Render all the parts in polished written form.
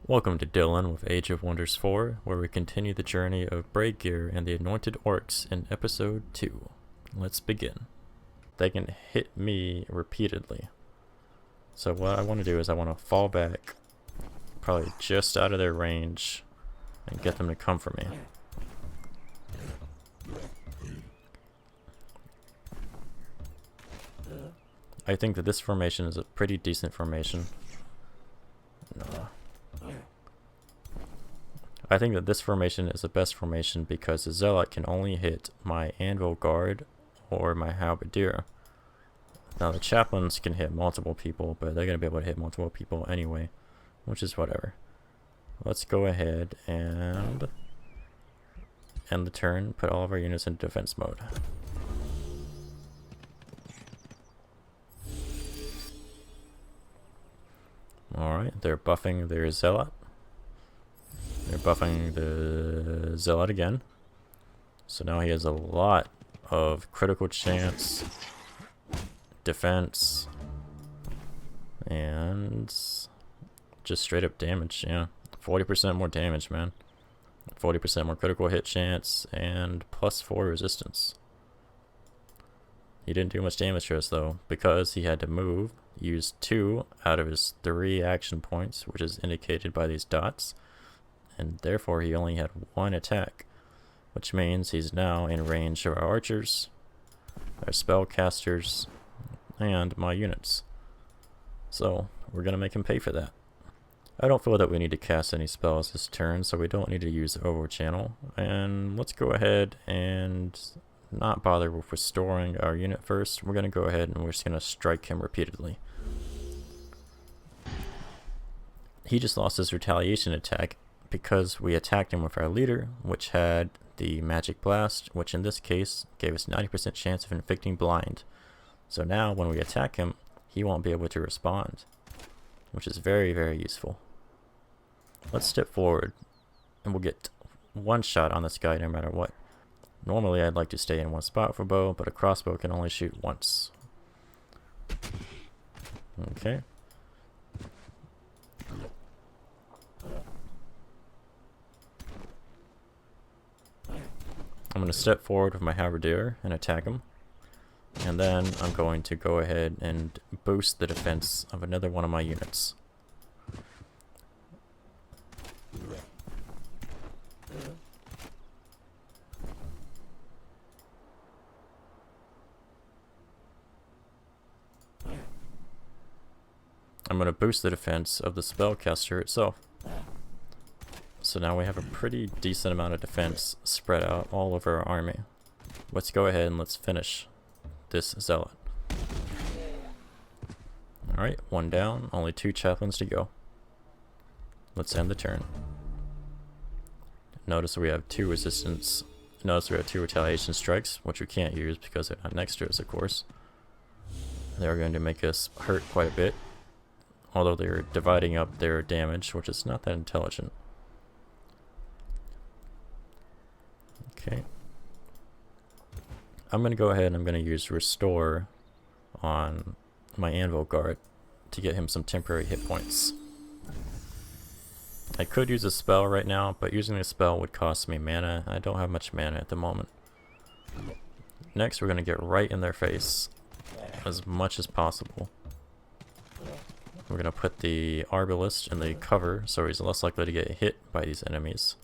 Welcome to Dyllin with Age of Wonders 4, where we continue the journey of Gear and the Anointed Orcs in Episode 2. Let's begin. They can hit me repeatedly. So what I want to do is I want to fall back, probably just out of their range, and get them to come for me. I think that this formation is a pretty decent formation. I think that this formation is the best formation because the Zealot can only hit my Anvil Guard or my Halberdier. Now the Chaplains can hit multiple people, but they're going to be able to hit multiple people anyway, which is whatever. Let's go ahead and end the turn, put all of our units in defense mode. Alright, they're buffing their Zealot. They're buffing the Zealot again. So now he has a lot of critical chance, defense, and just straight up damage, yeah. 40% more damage, man. 40% more critical hit chance, and plus 4 resistance. He didn't do much damage to us though, because he had to move, use 2 out of his 3 action points, which is indicated by these dots. And therefore he only had 1 attack, which means he's now in range of our archers, our spellcasters, and my units. So we're gonna make him pay for that. I don't feel that we need to cast any spells this turn, so we don't need to use the Overchannel. And let's go ahead and not bother with restoring our unit first. We're gonna go ahead and we're just gonna strike him repeatedly. He just lost his retaliation attack because we attacked him with our leader, which had the magic blast, which in this case gave us 90% chance of inflicting blind. So now when we attack him, he won't be able to respond, which is very, very useful. Let's step forward and we'll get 1 shot on this guy no matter what. Normally I'd like to stay in 1 spot for bow, but a crossbow can only shoot once. Okay. I'm going to step forward with my Halberdier and attack him. And then I'm going to go ahead and boost the defense of another one of my units. I'm going to boost the defense of the spellcaster itself. So now we have a pretty decent amount of defense spread out all over our army. Let's go ahead and let's finish this Zealot. Alright, 1 down, only 2 chaplains to go. Let's end the turn. Notice we have 2 resistance. Notice we have 2 retaliation strikes, which we can't use because they're not next to us, of course. They're going to make us hurt quite a bit, although they're dividing up their damage, which is not that intelligent. Okay. I'm going to go ahead and I'm going to use Restore on my Anvil Guard to get him some temporary hit points. I could use a spell right now, but using a spell would cost me mana. I don't have much mana at the moment. Next, we're going to get right in their face as much as possible. We're going to put the Arbalist in the cover so he's less likely to get hit by these enemies.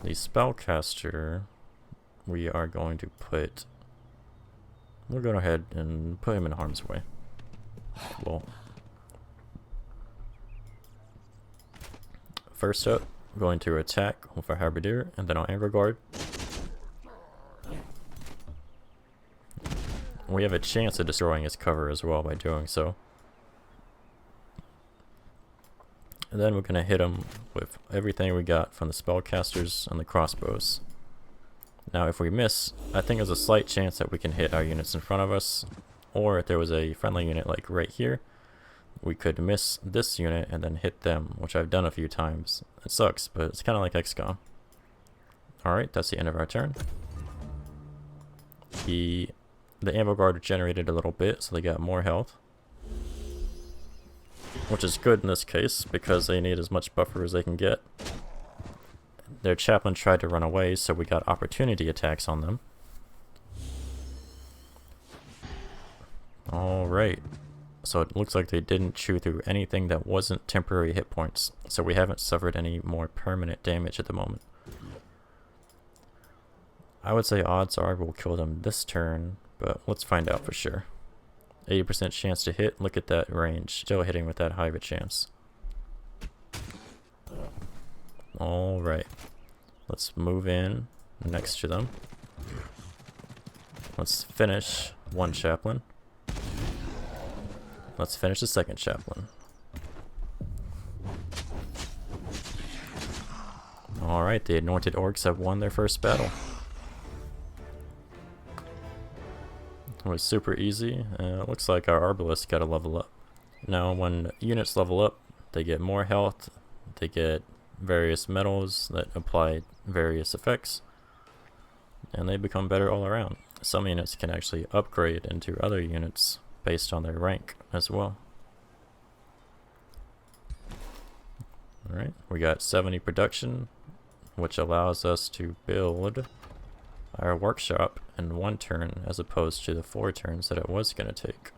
The spellcaster, we are going to put... We'll go ahead and put him in harm's way. Well, first up, we're going to attack with our Halberdier and then our Anvil Guard. We have a chance of destroying his cover as well by doing so. And then we're going to hit him with everything we got from the spellcasters and the crossbows. Now if we miss, I think there's a slight chance that we can hit our units in front of us, or if there was a friendly unit like right here, we could miss this unit and then hit them, which I've done a few times. It sucks, but it's kind of like XCOM. Alright, that's the end of our turn. The Anvil Guard regenerated a little bit, so they got more health. which is good in this case because they need as much buffer as they can get. Their chaplain tried to run away, so we got opportunity attacks on them. Alright, so it looks like they didn't chew through anything that wasn't temporary hit points, so we haven't suffered any more permanent damage at the moment. I would say odds are we'll kill them this turn, but let's find out for sure. 80% chance to hit, look at that range, still hitting with that high of a chance. Alright, let's move in next to them. Let's finish one chaplain. Let's finish the second chaplain. Alright, the Anointed Orcs have won their first battle. It was super easy. It looks like our Arbalest got to level up. Now, when units level up, they get more health, they get various metals that apply various effects, and they become better all around. Some units can actually upgrade into other units based on their rank as well. Alright, we got 70 production, which allows us to build our workshop in 1 turn as opposed to the 4 turns that it was going to take.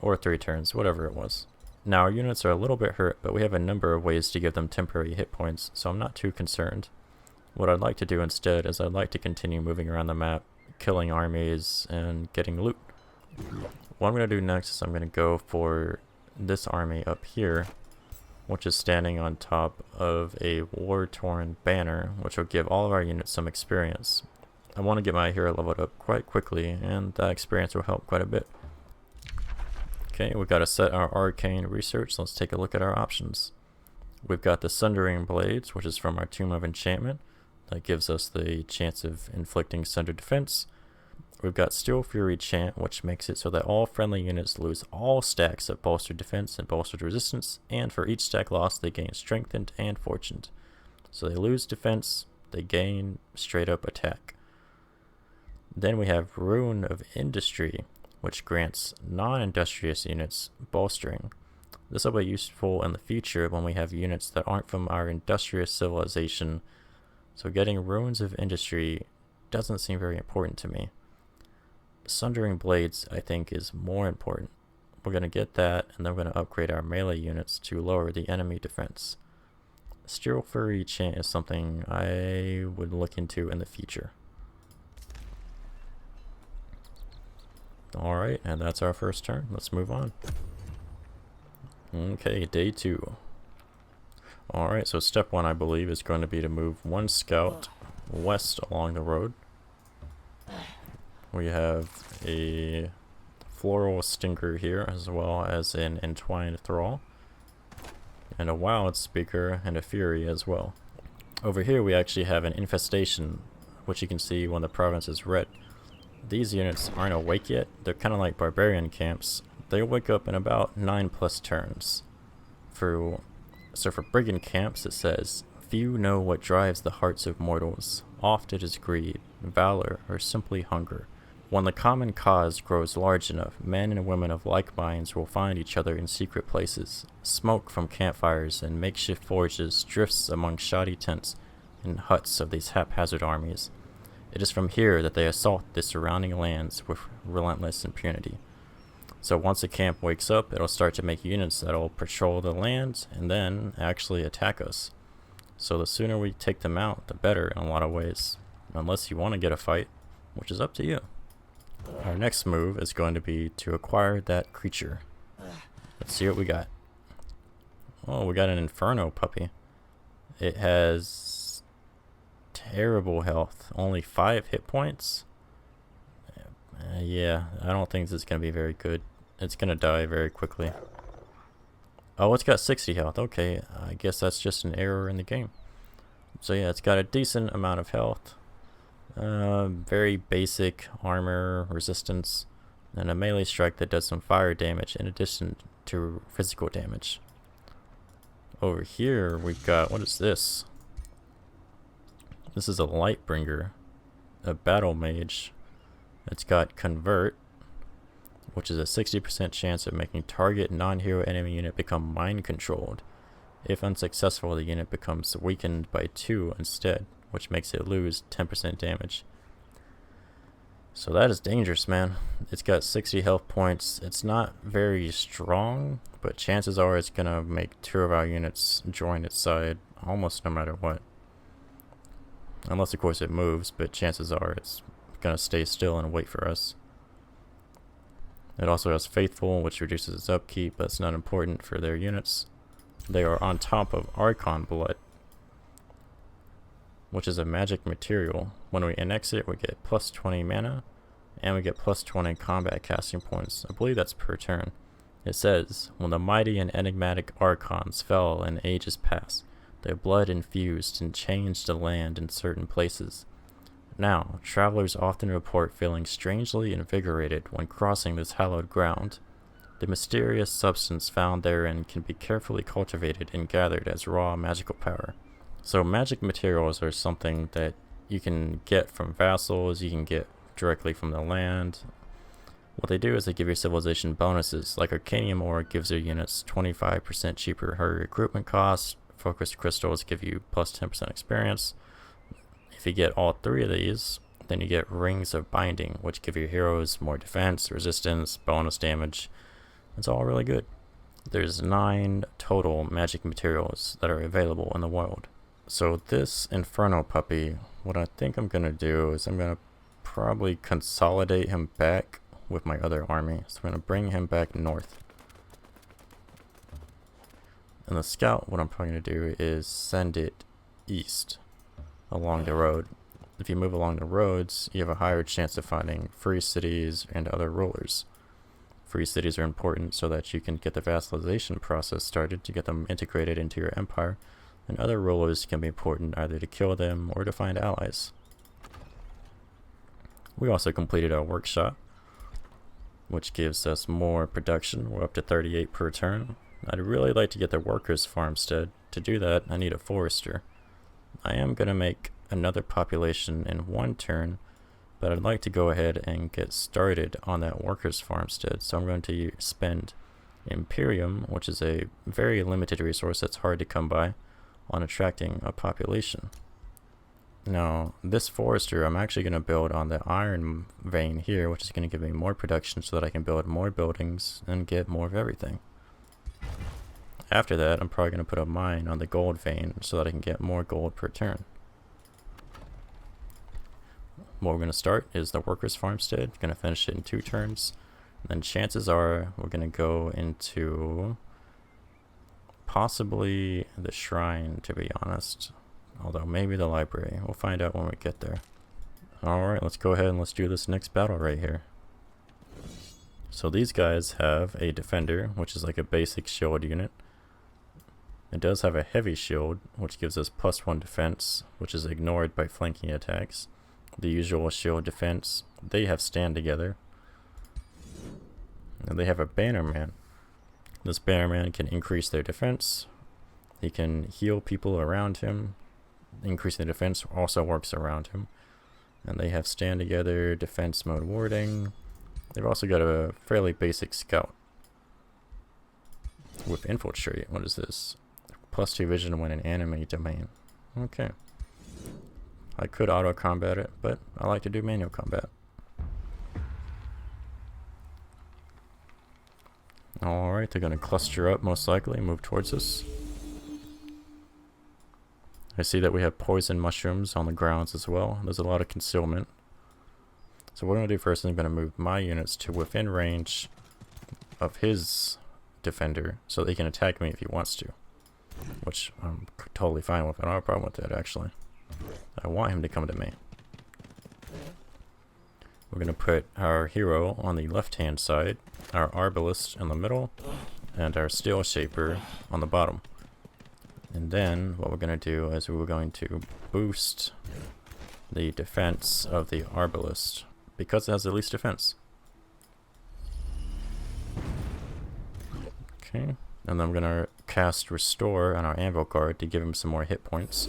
Or 3 turns, whatever it was. Now our units are a little bit hurt, but we have a number of ways to give them temporary hit points, so I'm not too concerned. What I'd like to do instead is I'd like to continue moving around the map, killing armies, and getting loot. What I'm going to do next is I'm going to go for this army up here, which is standing on top of a war-torn banner, which will give all of our units some experience. I want to get my hero leveled up quite quickly, and that experience will help quite a bit. Okay, we've got to set our arcane research. Let's take a look at our options. We've got the Sundering Blades, which is from our Tome of Enchantment. That gives us the chance of inflicting Sunder Defense. We've got Steel Fury Chant, which makes it so that all friendly units lose all stacks of bolstered defense and bolstered resistance, and for each stack lost they gain strengthened and fortuned. So they lose defense, they gain straight up attack. Then we have Rune of Industry, which grants non-industrious units bolstering. This will be useful in the future when we have units that aren't from our industrious civilization, so getting Runes of Industry doesn't seem very important to me. Sundering Blades, I think, is more important. We're going to get that, and then we're going to upgrade our melee units to lower the enemy defense. Steel Fury Chant is something I would look into in the future. Alright, and that's our first turn. Let's move on. Okay, day 2. Alright, so step 1, I believe, is going to be to move 1 scout west along the road. We have a Floral Stinker here, as well as an Entwined Thrall, and a Wild Speaker, and a Fury as well. Over here we actually have an Infestation, which you can see when the province is red. These units aren't awake yet. They're kind of like barbarian camps. They wake up in about 9+ turns. So for brigand camps it says, few know what drives the hearts of mortals. Oft it is greed, valor, or simply hunger. When the common cause grows large enough, men and women of like minds will find each other in secret places. Smoke from campfires and makeshift forges drifts among shoddy tents and huts of these haphazard armies. It is from here that they assault the surrounding lands with relentless impunity. So once a camp wakes up, it'll start to make units that'll patrol the land and then actually attack us. So the sooner we take them out, the better in a lot of ways. Unless you want to get a fight, which is up to you. Our next move is going to be to acquire that creature. Let's see what we got. Oh, we got an Inferno puppy. It has terrible health. Only 5 hit points. Yeah, I don't think this is going to be very good. It's going to die very quickly. Oh, it's got 60 health. Okay, I guess that's just an error in the game. So yeah, it's got a decent amount of health. Very basic armor resistance, and a melee strike that does some fire damage in addition to physical damage. Over here we've got, what is this? This is a Lightbringer, a battle mage. It's got convert, which is a 60% chance of making target non-hero enemy unit become mind controlled. If unsuccessful, the unit becomes weakened by 2 instead, which makes it lose 10% damage. So that is dangerous, man. It's got 60 health points. It's not very strong, but chances are it's gonna make 2 of our units join its side almost no matter what. Unless of course it moves, but chances are it's gonna stay still and wait for us. It also has Faithful, which reduces its upkeep, but it's not important for their units. They are on top of Archon Blood, which is a magic material. When we annex it, we get plus 20 mana, and we get plus 20 combat casting points. I believe that's per turn. It says, when the mighty and enigmatic Archons fell in ages past, their blood infused and changed the land in certain places. Now, travelers often report feeling strangely invigorated when crossing this hallowed ground. The mysterious substance found therein can be carefully cultivated and gathered as raw magical power. So magic materials are something that you can get from vassals, you can get directly from the land. What they do is they give your civilization bonuses, like Arcanium Ore gives their units 25% cheaper her recruitment costs, Focused Crystals give you plus 10% experience. If you get all 3 of these, then you get Rings of Binding, which give your heroes more defense, resistance, bonus damage. It's all really good. There's 9 total magic materials that are available in the world. So this Inferno puppy, what I think I'm going to do is I'm going to probably consolidate him back with my other army. So I'm going to bring him back north. And the scout, what I'm probably going to do is send it east along the road. If you move along the roads, you have a higher chance of finding free cities and other rulers. Free cities are important so that you can get the vassalization process started to get them integrated into your empire, and other rulers can be important either to kill them or to find allies. We also completed our workshop, which gives us more production. We're up to 38 per turn. I'd really like to get the workers' farmstead. To do that, I need a forester. I am going to make another population in 1 turn, but I'd like to go ahead and get started on that workers' farmstead. So I'm going to spend Imperium, which is a very limited resource that's hard to come by, on attracting a population. Now, this forester I'm actually going to build on the iron vein here, which is going to give me more production so that I can build more buildings and get more of everything. After that, I'm probably going to put a mine on the gold vein so that I can get more gold per turn. What we're going to start is the workers' farmstead. Going to finish it in 2 turns. And then chances are we're going to go into possibly the shrine, to be honest. Although maybe the library. We'll find out when we get there. Alright, let's go ahead and let's do this next battle right here. So these guys have a defender, which is like a basic shield unit. It does have a heavy shield, which gives us plus 1 defense, which is ignored by flanking attacks. The usual shield defense. They have stand together. And they have a bannerman. This bannerman can increase their defense. He can heal people around him. Increasing the defense also works around him. And they have stand together, defense mode warding. They've also got a fairly basic scout with infiltrate. What is this? Plus 2 vision when in enemy domain. Okay. I could auto combat it, but I like to do manual combat. Alright, they're going to cluster up most likely, move towards us. I see that we have poison mushrooms on the grounds as well. There's a lot of concealment. So what I'm going to do first is I'm going to move my units to within range of his defender so that he can attack me if he wants to. Which I'm totally fine with. I don't have a problem with that, actually. I want him to come to me. We're going to put our hero on the left-hand side, our arbalist in the middle, and our steel shaper on the bottom. And then what we're going to do is we're going to boost the defense of the arbalist because it has the least defense. Okay, and then I'm going to cast Restore on our Anvil card to give him some more hit points.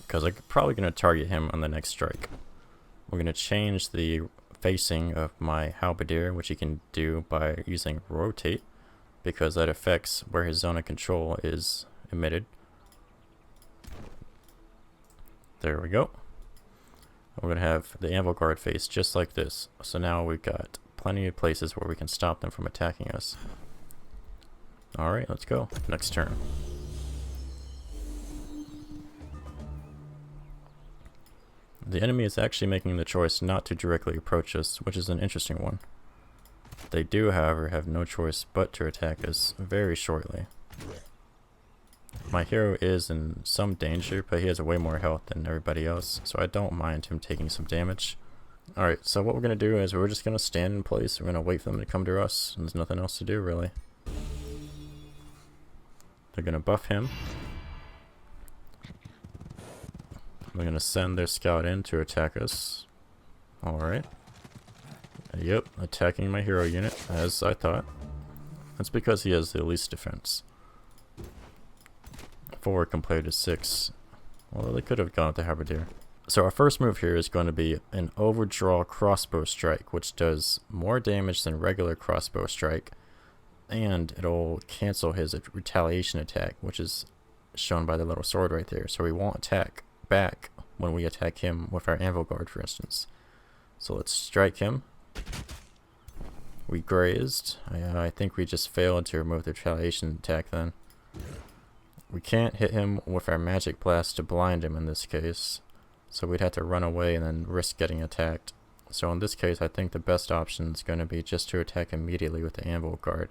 Because I'm probably going to target him on the next strike. We're going to change the facing of my halberdier, which he can do by using rotate, because that affects where his zone of control is emitted. There we go. We're going to have the anvil guard face just like this. So now we've got plenty of places where we can stop them from attacking us. Alright, let's go. Next turn. The enemy is actually making the choice not to directly approach us, which is an interesting one. They do, however, have no choice but to attack us very shortly. My hero is in some danger, but he has way more health than everybody else, so I don't mind him taking some damage. Alright, so what we're going to do is we're just going to stand in place. We're going to wait for them to come to us, and there's nothing else to do, really. They're going to buff him. They're going to send their scout in to attack us. Alright. Yep, attacking my hero unit, as I thought. That's because he has the least defense. 4 compared to 6. Well, they could have gone with the halberdier. So our first move here is going to be an overdraw crossbow strike, which does more damage than regular crossbow strike, and it'll cancel his retaliation attack, which is shown by the little sword right there. So we won't attack back when we attack him with our anvil guard, for instance. So let's strike him. We grazed. I think we just failed to remove the retaliation attack then. We can't hit him with our magic blast to blind him in this case, so we'd have to run away and then risk getting attacked. So in this case, I think the best option is going to be just to attack immediately with the anvil guard.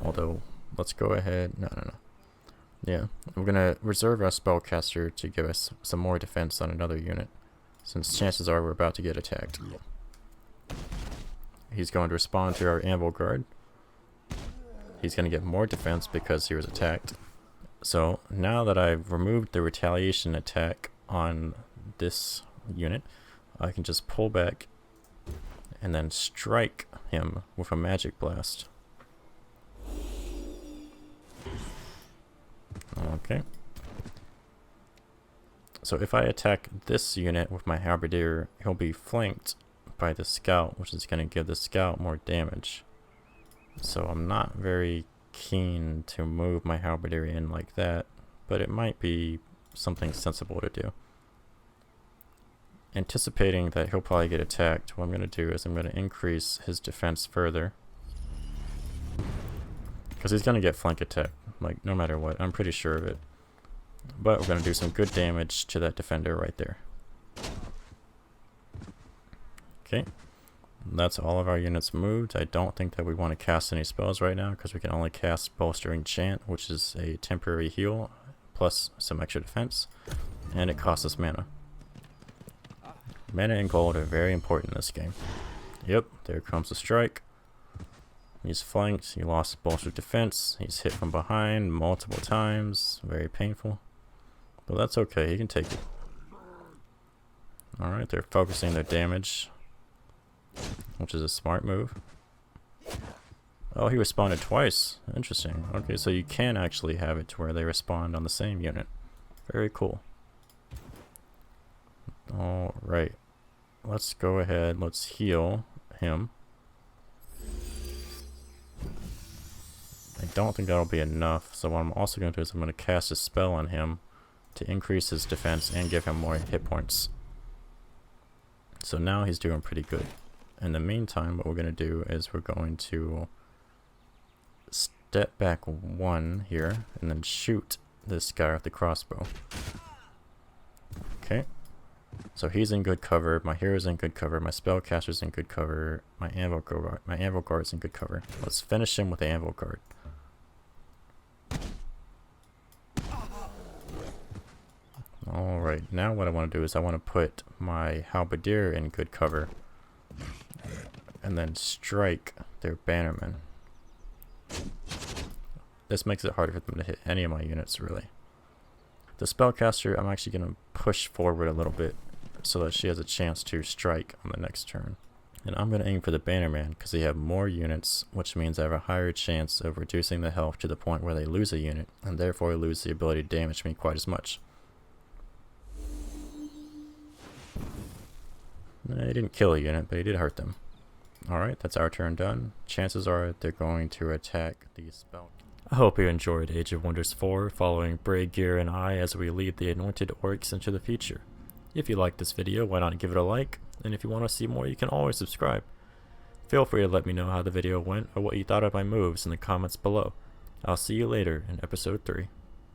Although, let's go ahead. No. Yeah, we're going to reserve our spellcaster to give us some more defense on another unit, since chances are we're about to get attacked. He's going to respond to our anvil guard. He's going to get more defense because he was attacked. So now that I've removed the retaliation attack on this unit, I can just pull back and then strike him with a magic blast. Okay. So if I attack this unit with my halberdier, he'll be flanked by the scout, which is going to give the scout more damage. So I'm not very keen to move my halberdier in like that, but it might be something sensible to do. Anticipating that he'll probably get attacked, what I'm going to do is I'm going to increase his defense further, because he's going to get flank attack, like no matter what. I'm pretty sure of it. But we're going to do some good damage to that defender right there. Okay. That's all of our units moved. I don't think that we want to cast any spells right now, because we can only cast Bolstering Chant, which is a temporary heal plus some extra defense, and it costs us mana. Mana and gold are very important in this game. Yep, there comes the strike. He's flanked, he lost bolstered defense, he's hit from behind multiple times, very painful. But that's okay, he can take it. Alright, they're focusing their damage, which is a smart move. Oh, he responded twice. Interesting. Okay, so you can actually have it to where they respond on the same unit. Very cool. Alright. Let's go ahead. Let's heal him. I don't think that'll be enough. So what I'm also going to do is I'm going to cast a spell on him to increase his defense and give him more hit points. So now he's doing pretty good. In the meantime, what we're going to do is we're going to step back 1 here and then shoot this guy with the crossbow. Okay. So he's in good cover, my hero's in good cover, my spellcaster's in good cover, my anvil guard's in good cover. Let's finish him with the anvil guard. Alright, now what I want to do is I want to put my halberdier in good cover and then strike their bannermen. This makes it harder for them to hit any of my units, really. The spellcaster, I'm actually going to push forward a little bit so that she has a chance to strike on the next turn. And I'm going to aim for the bannerman because they have more units, which means I have a higher chance of reducing the health to the point where they lose a unit, and therefore lose the ability to damage me quite as much. He didn't kill a unit, but he did hurt them. Alright, that's our turn done. Chances are they're going to attack the spell. I hope you enjoyed Age of Wonders 4, following Bray, Gear, and I as we lead the Anointed Orcs into the future. If you liked this video, why not give it a like? And if you want to see more, you can always subscribe. Feel free to let me know how the video went or what you thought of my moves in the comments below. I'll see you later in episode 3.